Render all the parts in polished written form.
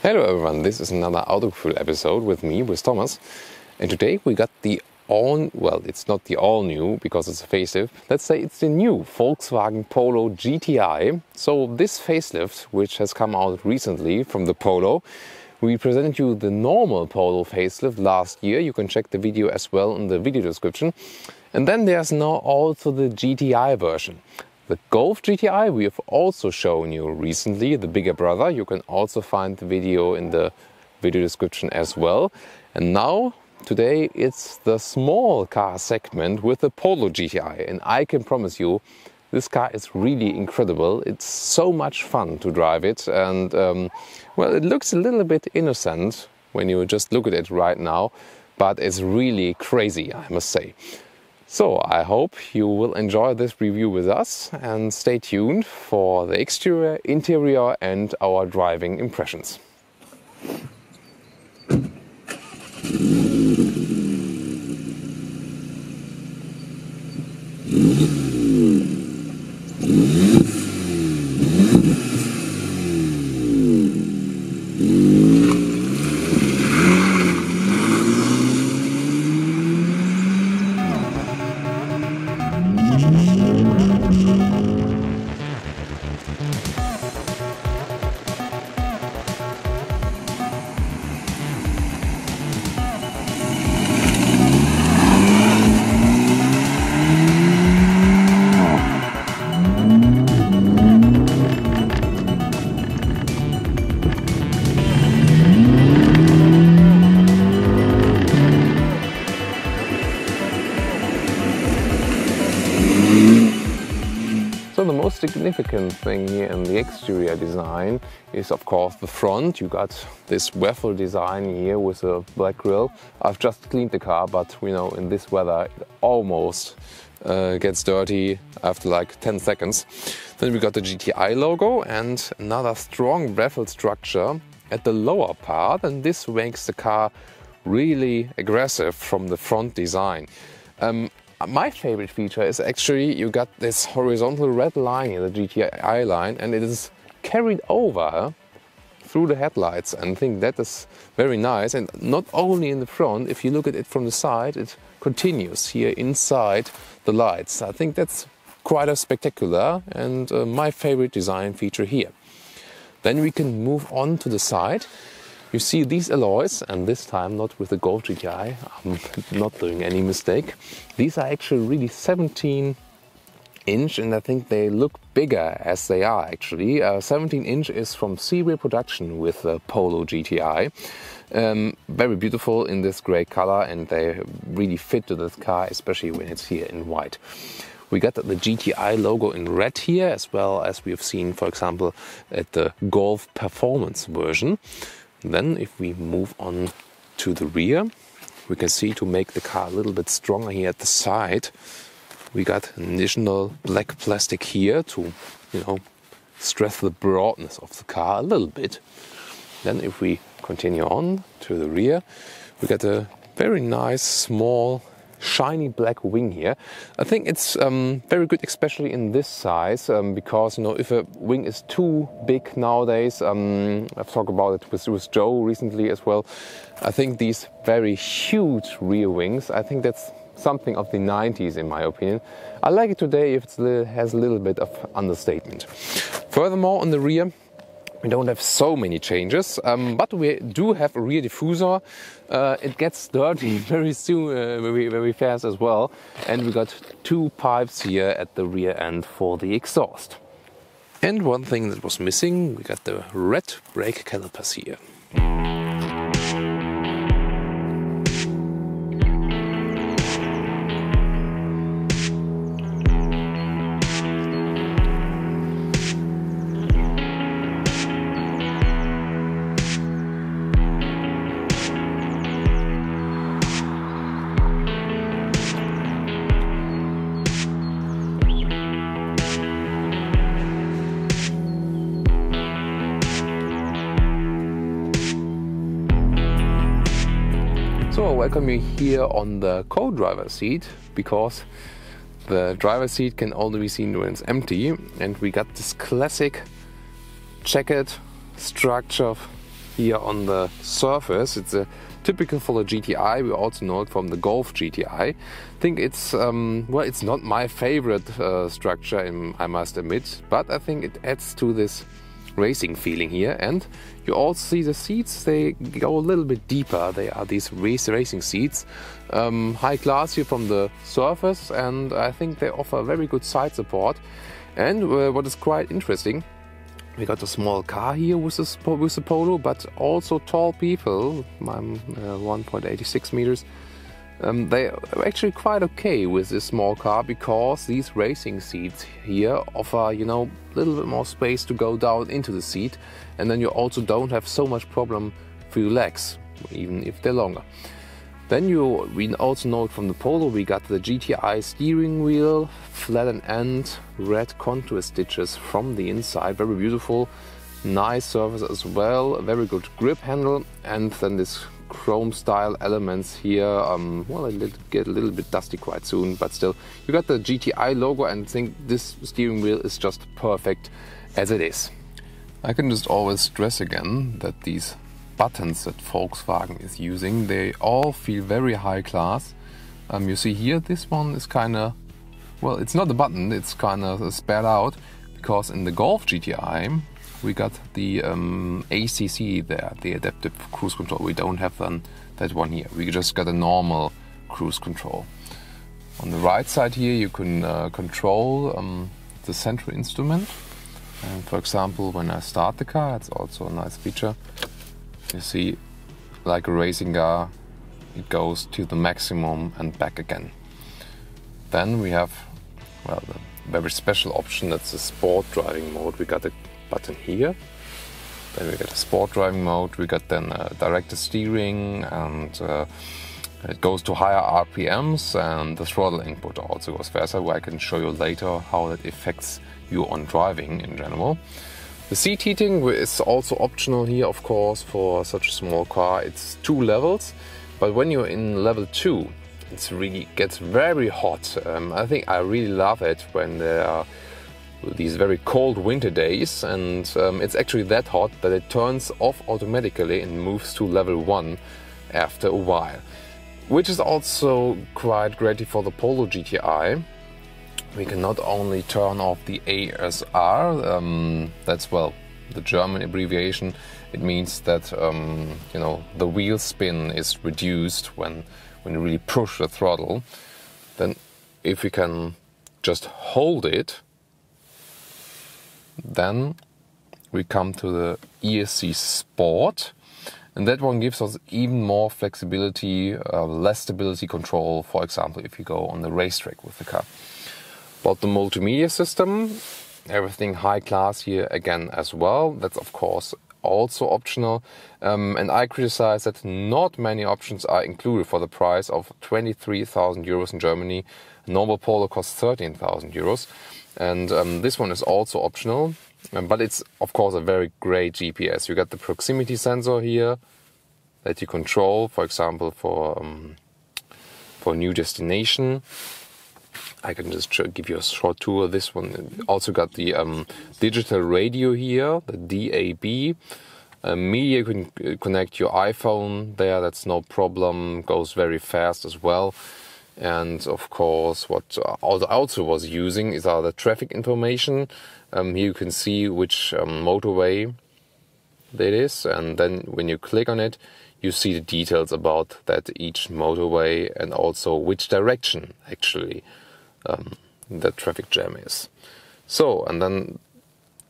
Hello everyone, this is another Autogefühl episode with me, with Thomas. And today we got the it's not the all new because it's a facelift. Let's say it's the new Volkswagen Polo GTI. So this facelift, which has come out recently from the Polo, we presented you the normal Polo facelift last year. You can check the video as well in the video description. And then there's now also the GTI version. The Golf GTI we have also shown you recently, the bigger brother. You can also find the video in the video description as well. And now, today, it's the small car segment with the Polo GTI. And I can promise you, this car is really incredible. It's so much fun to drive it. And, well, it looks a little bit innocent when you just look at it right now. But it's really crazy, I must say. So I hope you will enjoy this review with us and stay tuned for the exterior, interior and our driving impressions. So the most significant thing here in the exterior design is of course the front. You got this waffle design here with a black grille. I've just cleaned the car, but you know, in this weather it almost gets dirty after like 10 seconds. Then we got the GTI logo and another strong waffle structure at the lower part, and this makes the car really aggressive from the front design. My favorite feature is actually you got this horizontal red line here, the GTI line, and it is carried over through the headlights, and I think that is very nice. And not only in the front, if you look at it from the side, it continues here inside the lights. I think that's quite a spectacular and my favorite design feature here. Then we can move on to the side. You see these alloys, and this time not with the Golf GTI, I'm not doing any mistake. These are actually really 17-inch, and I think they look bigger as they are actually. 17-inch is from serial production with the Polo GTI. Very beautiful in this grey color, and they really fit to this car, especially when it's here in white. We got the GTI logo in red here, as well as we have seen, for example, at the Golf Performance version. Then if we move on to the rear, we can see to make the car a little bit stronger here at the side, we got an additional black plastic here to, you know, stress the broadness of the car a little bit. Then if we continue on to the rear, we got a very nice small shiny black wing here. I think it's very good, especially in this size, because you know, if a wing is too big nowadays, I've talked about it with Joe recently as well. I think these very huge rear wings, I think that's something of the 90s in my opinion. I like it today if it has a little bit of understatement. Furthermore, on the rear, we don't have so many changes, but we do have a rear diffuser. It gets dirty very soon, very fast as well. And we got two pipes here at the rear end for the exhaust. And one thing that was missing, we got the red brake calipers here. So I welcome you here on the co-driver seat, because the driver's seat can only be seen when it's empty, and we got this classic checkered structure here on the surface. It's a typical for the GTI. We also know it from the Golf GTI. I think it's, well, it's not my favorite structure, I must admit, but I think it adds to this racing feeling here. And you also see the seats, they go a little bit deeper. They are these racing seats, high class here from the surface, and I think they offer very good side support. And what is quite interesting, we got a small car here with the Polo, but also tall people. I'm 1.86 meters. They are actually quite okay with this small car, because these racing seats here offer, you know, a little bit more space to go down into the seat, and then you also don't have so much problem for your legs, even if they're longer. Then we also know it from the Polo, we got the GTI steering wheel, flattened end, red contour stitches from the inside, very beautiful, nice surface as well, a very good grip handle, and then this chrome style elements here. Well, it'll get a little bit dusty quite soon, but still, you got the GTI logo, and I think this steering wheel is just perfect as it is. I can just always stress again that these buttons that Volkswagen is using, they all feel very high class. You see here, this one is kind of, well, it's not a button, it's kind of spread out, because in the Golf GTI we got the ACC there, the adaptive cruise control. We don't have that one here. We just got a normal cruise control. On the right side here you can control the central instrument. And for example, when I start the car, it's also a nice feature. You see, like a racing car, it goes to the maximum and back again. Then we have, well, the very special option, that's the sport driving mode. We got a button here. Then we got a sport driving mode. We got then directed steering, and it goes to higher RPMs, and the throttle input also goes faster, where I can show you later how that affects you on driving in general. The seat heating is also optional here, of course, for such a small car. It's 2 levels, but when you're in level 2, it really gets very hot. I think I really love it when there are these very cold winter days, and it's actually that hot that it turns off automatically and moves to level 1 after a while, which is also quite great for the Polo GTI. We can not only turn off the ASR, that's, well, the German abbreviation. It means that you know, the wheel spin is reduced when you really push the throttle. Then if we can just hold it, then we come to the Esc Sport, and that one gives us even more flexibility, less stability control, for example, if you go on the racetrack with the car. About the multimedia system, everything high class here again as well. That's of course also optional, and I criticize that not many options are included for the price of 23,000 euros in Germany. Normal Polo costs 13,000 euros, and this one is also optional, but it's of course a very great GPS. You got the proximity sensor here that you control, for example, for a new destination. I can just give you a short tour. This one also got the digital radio here, the DAB. Media, you can connect your iPhone there, that's no problem, goes very fast as well. And of course, what also was using is the traffic information. Here you can see which motorway that is, and then when you click on it, you see the details about that each motorway, and also which direction actually the traffic jam is. So, and then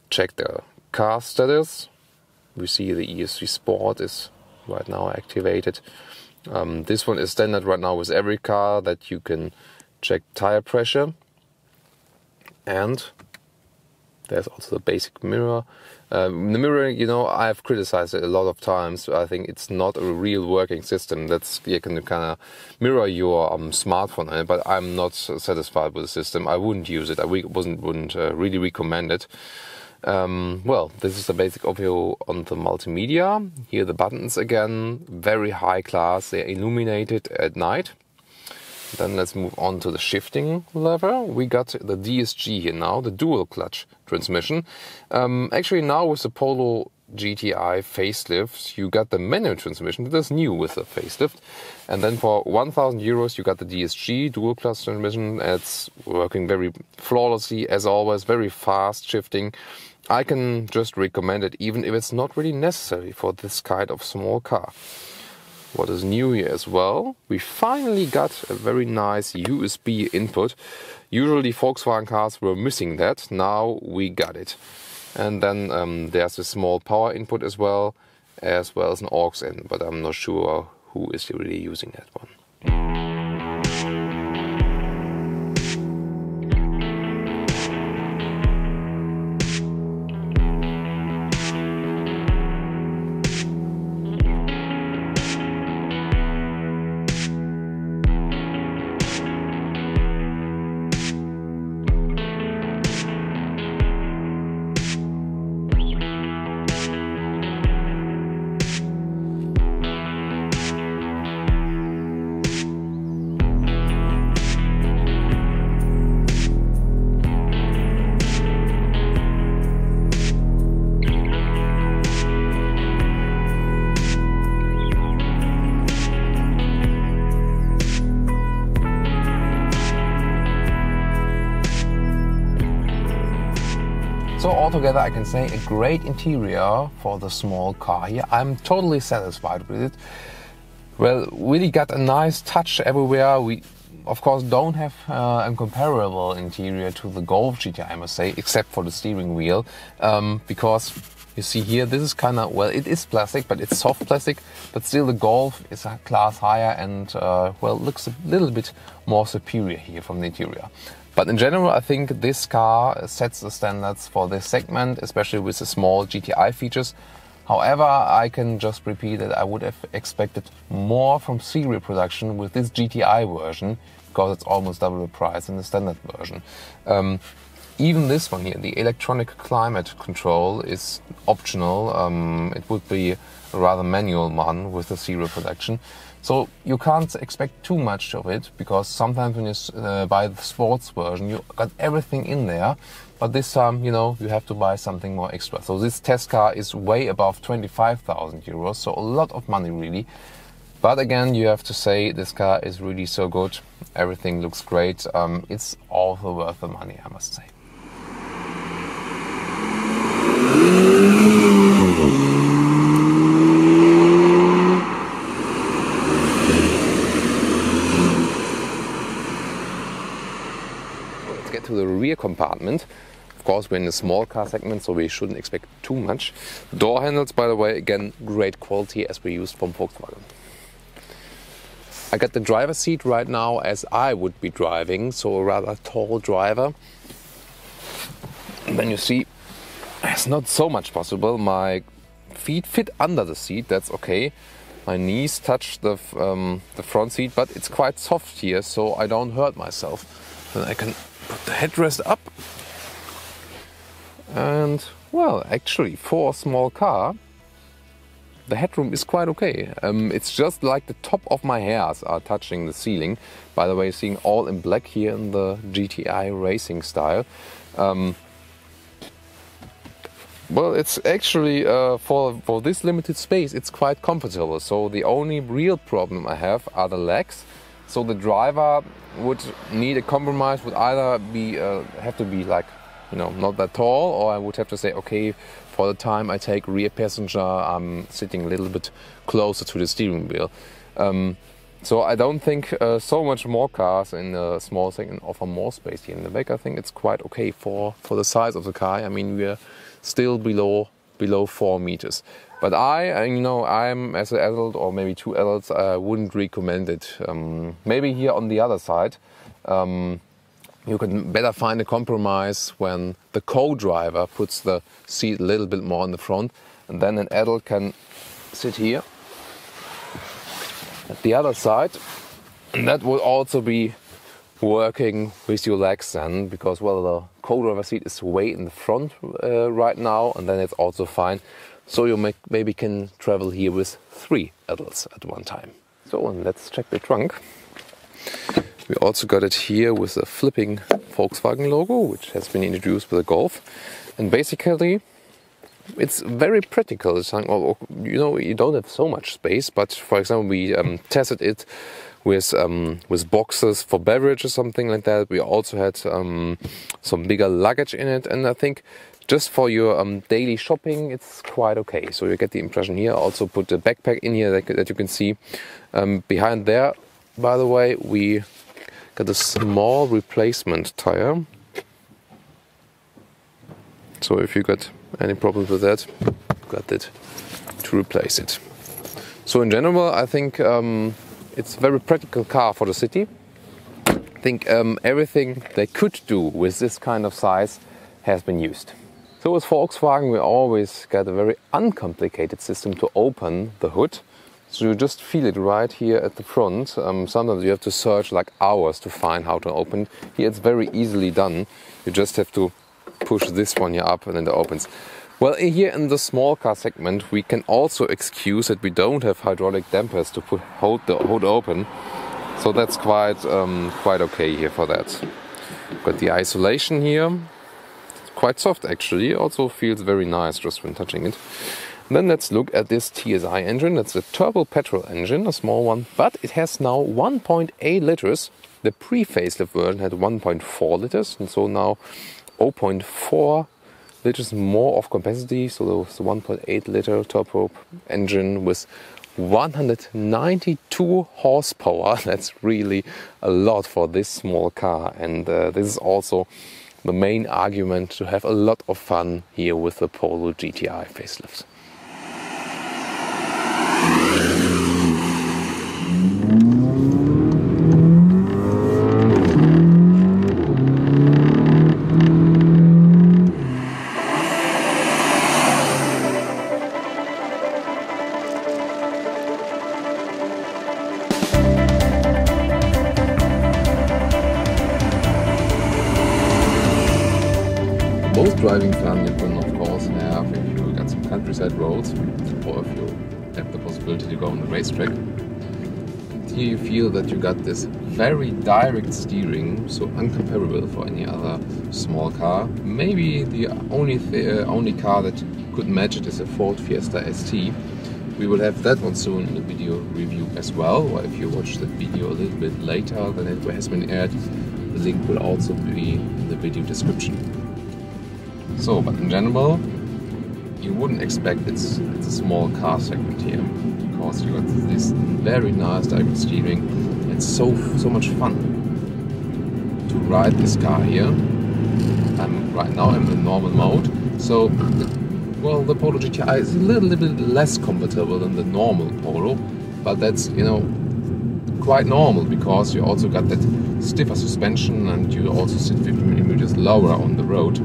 check the car status. We see the Esc Sport is right now activated. This one is standard right now with every car, that you can check tire pressure, and there's also the basic mirror. The mirror, you know, I've criticized it a lot of times. I think it's not a real working system. That's, you can kind of mirror your smartphone on it, but I'm not satisfied with the system. I wouldn't use it. I wouldn't really recommend it. Well, this is the basic overview on the multimedia. Here the buttons again, very high class. They're illuminated at night. Then let's move on to the shifting lever. We got the DSG here now, the dual clutch transmission. Actually now with the Polo GTI Facelift, you got the manual transmission. That is new with the facelift. And then for 1,000 euros, you got the DSG dual clutch transmission. It's working very flawlessly, as always, very fast shifting. I can just recommend it, even if it's not really necessary for this kind of small car. What is new here as well, we finally got a very nice USB input. Usually Volkswagen cars were missing that, now we got it. And then there's a small power input as well as an aux in, but I'm not sure who is really using that one. So altogether I can say a great interior for the small car here. I'm totally satisfied with it. Well, really got a nice touch everywhere. We of course don't have a comparable interior to the Golf GTI, I must say, except for the steering wheel. Because you see here, this is kind of, well, it is plastic, but it's soft plastic, but still the Golf is a class higher and well, looks a little bit more superior here from the interior. But in general, I think this car sets the standards for this segment, especially with the small GTI features. However, I can just repeat that I would have expected more from serial production with this GTI version, because it's almost double the price in the standard version. Even this one here, the electronic climate control, is optional. It would be a rather manual one with the serial production. So you can't expect too much of it, because sometimes when you buy the sports version, you got everything in there. But this time, you know, you have to buy something more extra. So this test car is way above 25,000 euros, so a lot of money really. But again, you have to say this car is really so good. Everything looks great. It's also worth the money, I must say. To the rear compartment. Of course, we're in a small car segment, so we shouldn't expect too much. Door handles, by the way, again, great quality as we used from Volkswagen. I got the driver's seat right now as I would be driving, so a rather tall driver. And then you see, it's not so much possible. My feet fit under the seat, that's okay. My knees touch the front seat, but it's quite soft here, so I don't hurt myself. Then I can put the headrest up, and well, actually for a small car the headroom is quite okay. It's just like the top of my hairs are touching the ceiling. By the way, seeing all in black here in the GTI racing style. Well, it's actually for this limited space it's quite comfortable. So the only real problem I have are the legs. So the driver would need a compromise, would either be have to be like, you know, not that tall, or I would have to say, okay, for the time I take rear passenger, I'm sitting a little bit closer to the steering wheel. So I don't think so much more cars in a small segment offer more space here in the back. I think it's quite okay for the size of the car. I mean, we're still below 4 meters. But I'm as an adult, or maybe two adults, I wouldn't recommend it. Maybe here on the other side, you can better find a compromise when the co-driver puts the seat a little bit more in the front, and then an adult can sit here at the other side, and that will also be working with your legs then, because well, the co-driver seat is way in the front right now, and then it's also fine. So you maybe can travel here with 3 adults at one time. So let's check the trunk. We also got it here with a flipping Volkswagen logo, which has been introduced with the Golf. And basically, it's very practical. It's like, well, you know, you don't have so much space, but for example, we tested it with boxes for beverage or something like that. We also had some bigger luggage in it, and I think just for your daily shopping, it's quite okay. So you get the impression here. Also put the backpack in here that you can see. Behind there, by the way, we got a small replacement tire. So if you got any problems with that, got it to replace it. So in general, I think it's a very practical car for the city. I think everything they could do with this kind of size has been used. So with Volkswagen, we always get a very uncomplicated system to open the hood. So you just feel it right here at the front. Sometimes you have to search like hours to find how to open it. Here it's very easily done. You just have to push this one here up and then it opens. Well, here in the small car segment, we can also excuse that we don't have hydraulic dampers to hold the hood open. So that's quite okay here for that. Got the isolation here. Quite soft actually, also feels very nice just when touching it. And then let's look at this TSI engine. That's a turbo petrol engine, a small one, but it has now 1.8 liters. The pre-facelift version had 1.4 liters, and so now 0.4 liters more of capacity. So it's a 1.8 liter turbo engine with 192 horsepower. That's really a lot for this small car, and this is also the main argument to have a lot of fun here with the Polo GTI facelift. Most driving fun you can of course have if you got some countryside roads or if you have the possibility to go on the racetrack. And here you feel that you got this very direct steering, so uncomparable for any other small car. Maybe the only car that could match it is a Ford Fiesta ST. We will have that one soon in the video review as well, or if you watch the video a little bit later than it has been aired, the link will also be in the video description. So, but in general, you wouldn't expect it's a small car segment here, because you got this very nice direct steering. It's so much fun to ride this car here. Right now I'm in normal mode, so well, the Polo GTI is a little bit less comfortable than the normal Polo, but that's, you know, quite normal because you also got that stiffer suspension and you also sit 50mm lower on the road.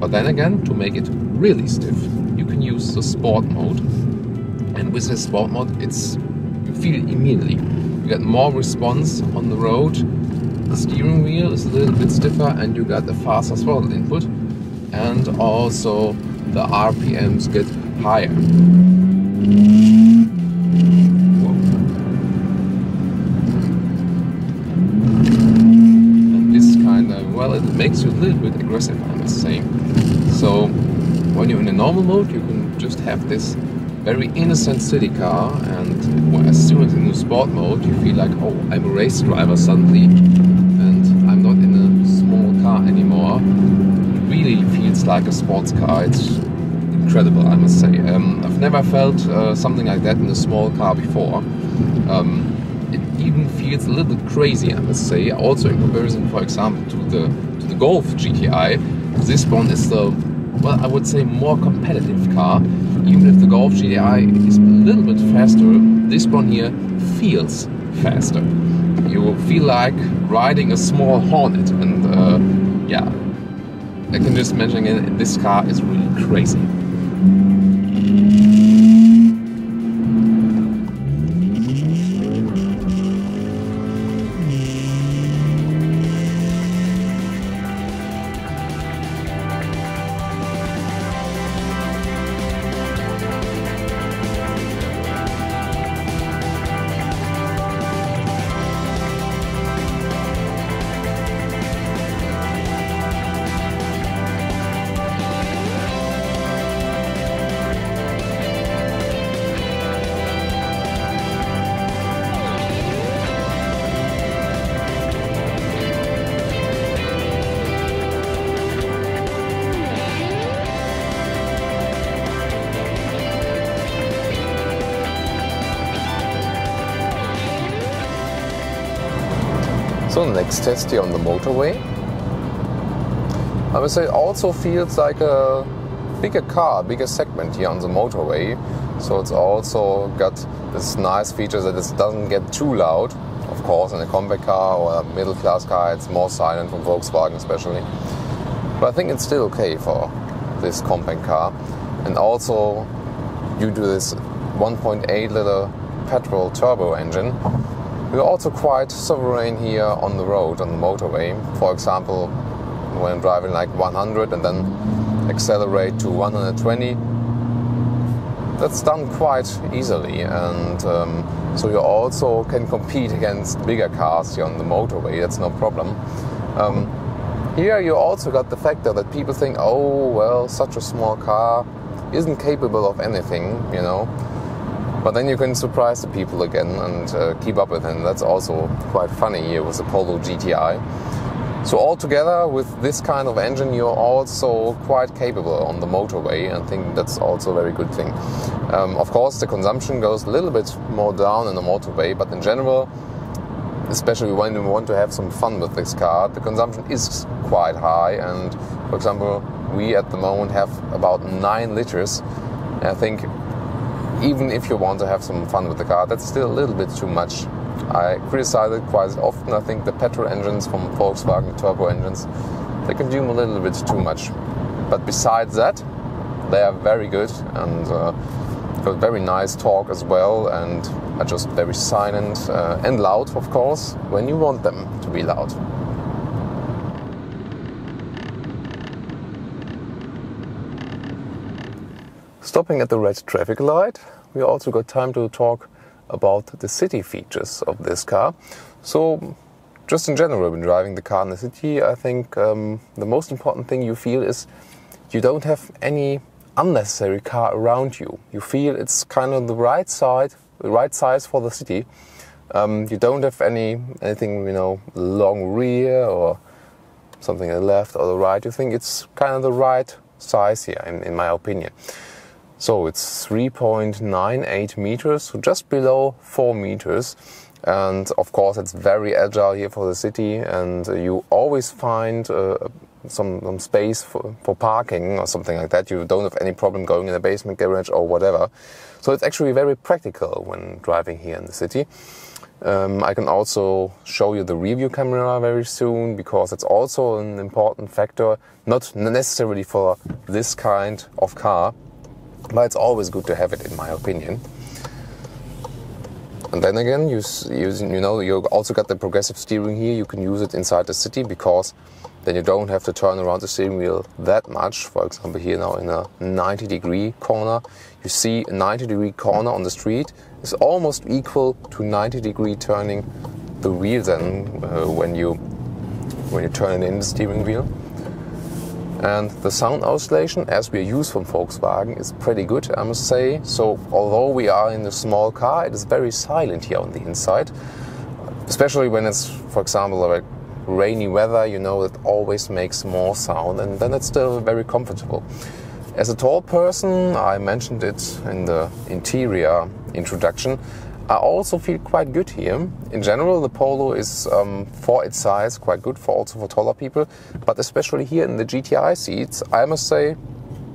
But then again, to make it really stiff, you can use the sport mode, and with the sport mode, you feel it immediately. You get more response on the road. The steering wheel is a little bit stiffer, and you got a faster throttle input, and also the RPMs get higher. And this kind of, well, it makes you a little bit aggressive, I must say. So when you're in a normal mode, you can just have this very innocent city car, and as soon as in the sport mode, you feel like, oh, I'm a race driver suddenly, and I'm not in a small car anymore. It really feels like a sports car. It's incredible, I must say. I've never felt something like that in a small car before. It even feels a little bit crazy, I must say. Also in comparison, for example, to the Golf GTI, this one is the, well, I would say more competitive car. Even if the Golf GTI is a little bit faster, this one here feels faster. You will feel like riding a small Hornet, and yeah, I can just mention it, this car is really crazy. So next test here on the motorway. I would say it also feels like a bigger car, bigger segment here on the motorway. So it's also got this nice feature that it doesn't get too loud. Of course, in a compact car or a middle class car, it's more silent, from Volkswagen especially. But I think it's still okay for this compact car. And also, due to this 1.8 liter petrol turbo engine, we're also quite sovereign here on the road, on the motorway. For example, when driving like 100 and then accelerate to 120, that's done quite easily. And so you also can compete against bigger cars here on the motorway, that's no problem. Here you also got the factor that people think, oh well, such a small car isn't capable of anything, you know. But then you can surprise the people again and keep up with them. That's also quite funny here with the Polo GTI. So altogether, with this kind of engine, you're also quite capable on the motorway, and I think that's also a very good thing. Of course, the consumption goes a little bit more down in the motorway, but in general, especially when you want to have some fun with this car, the consumption is quite high. And for example, we at the moment have about 9 liters. And I think even if you want to have some fun with the car, that's still a little bit too much. I criticize it quite often. I think the petrol engines from Volkswagen, turbo engines, they consume a little bit too much. But besides that, they are very good and got very nice torque as well, and are just very silent and loud, of course, when you want them to be loud. Stopping at the red traffic light, we also got time to talk about the city features of this car. So, just in general, when driving the car in the city, I think the most important thing you feel is you don't have any unnecessary car around you. You feel it's kind of the right size for the city. You don't have anything, you know, long rear or something at the left or the right. You think it's kind of the right size here, in my opinion. So it's 3.98 meters, so just below 4 meters. And of course it's very agile here for the city, and you always find some space for parking or something like that. You don't have any problem going in a basement garage or whatever. So it's actually very practical when driving here in the city. I can also show you the rear view camera very soon, because it's also an important factor, not necessarily for this kind of car, but it's always good to have it, in my opinion. And then again, you also got the progressive steering here. You can use it inside the city, because then you don't have to turn around the steering wheel that much. For example, here now in a 90-degree corner, you see a 90-degree corner on the street is almost equal to 90-degree turning the wheel then when you turn in the steering wheel. And the sound isolation, as we are used from Volkswagen, is pretty good, I must say. So although we are in a small car, it is very silent here on the inside. Especially when it's, for example, like rainy weather, you know, it always makes more sound, and then it's still very comfortable. As a tall person, I mentioned it in the interior introduction, I also feel quite good here. In general, the Polo is, for its size, quite good also for taller people. But especially here in the GTI seats, I must say,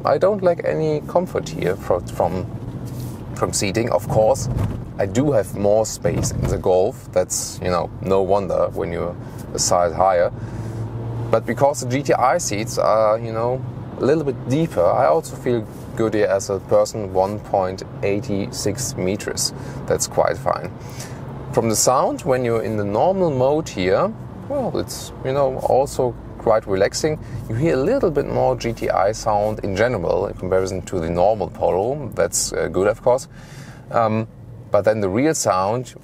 I don't lack any comfort here from seating. Of course, I do have more space in the Golf. That's, you know, no wonder when you're a size higher. But because the GTI seats are, you know, a little bit deeper, I also feel good here as a person. 1.86 meters. That's quite fine. From the sound, when you're in the normal mode here, well, it's, you know, also quite relaxing. You hear a little bit more GTI sound in general in comparison to the normal Polo. That's good, of course. But then the real sound,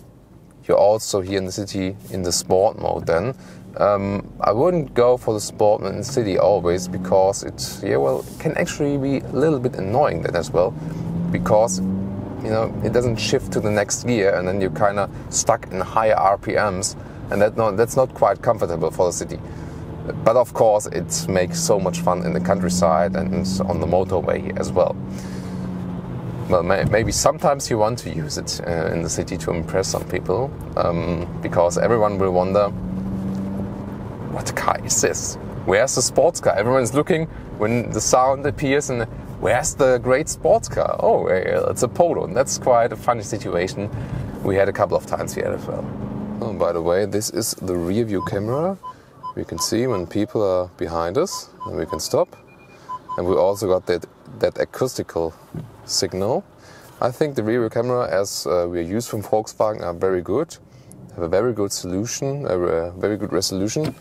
you also hear in the city in the sport mode then. I wouldn't go for the Sport in the city always, because it can actually be a little bit annoying then as well, because, you know, it doesn't shift to the next gear, and then you're kind of stuck in higher RPMs, and that's not quite comfortable for the city. But of course, it makes so much fun in the countryside and on the motorway as well. Well, maybe sometimes you want to use it in the city to impress some people, because everyone will wonder, what car is this? Where's the sports car? Everyone's looking when the sound appears, and where's the great sports car? Oh, it's a Polo, and that's quite a funny situation. We had a couple of times here as well. Oh, by the way, this is the rear view camera. We can see when people are behind us, and we can stop. And we also got that acoustical signal. I think the rear view camera, as we are used from Volkswagen, are very good. Have a very good solution, a very good resolution.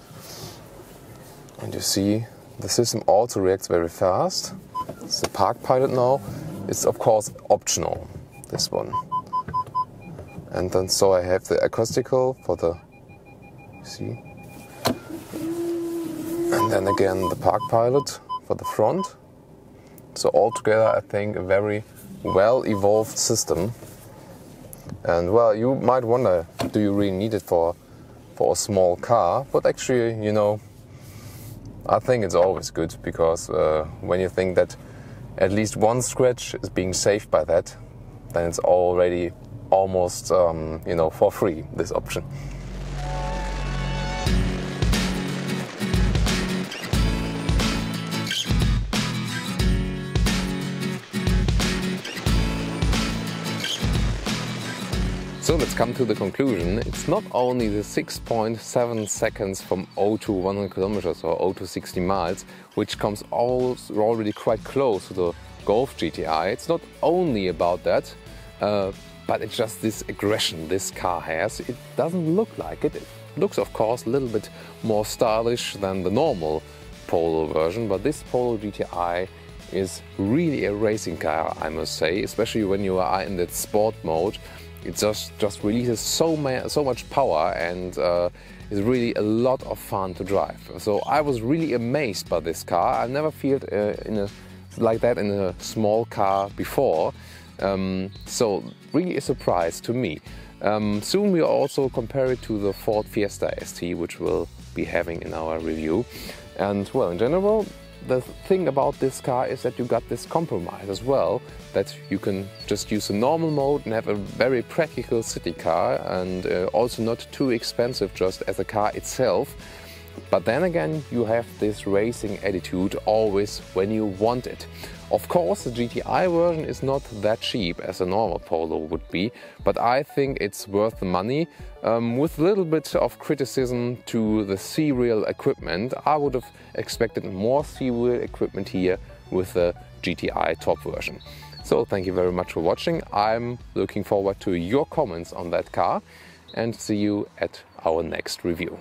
And you see the system also reacts very fast. It's the park pilot now. It's of course optional, this one. And then so I have the acoustical for the, you see. And then again the park pilot for the front. So altogether I think a very well evolved system. And well, you might wonder, do you really need it for a small car? But actually, you know, I think it's always good, because when you think that at least one scratch is being saved by that, then it's already almost, you know, for free, this option. So let's come to the conclusion. It's not only the 6.7 seconds from 0 to 100 kilometers or 0 to 60 miles, which comes already quite close to the Golf GTI. It's not only about that, but it's just this aggression this car has. It doesn't look like it. It looks, of course, a little bit more stylish than the normal Polo version, but this Polo GTI is really a racing car, I must say, especially when you are in that sport mode. It just releases so much power, and is really a lot of fun to drive. So I was really amazed by this car. I never felt like that in a small car before. So really a surprise to me. Soon we'll also compare it to the Ford Fiesta ST, which we'll be having in our review. And well, in general, the thing about this car is that you got this compromise as well, that you can just use a normal mode and have a very practical city car, and also not too expensive just as a car itself. But then again, you have this racing attitude always when you want it. Of course, the GTI version is not that cheap as a normal Polo would be, but I think it's worth the money. With a little bit of criticism to the serial equipment, I would have expected more serial equipment here with the GTI top version. So thank you very much for watching. I'm looking forward to your comments on that car, and see you at our next review.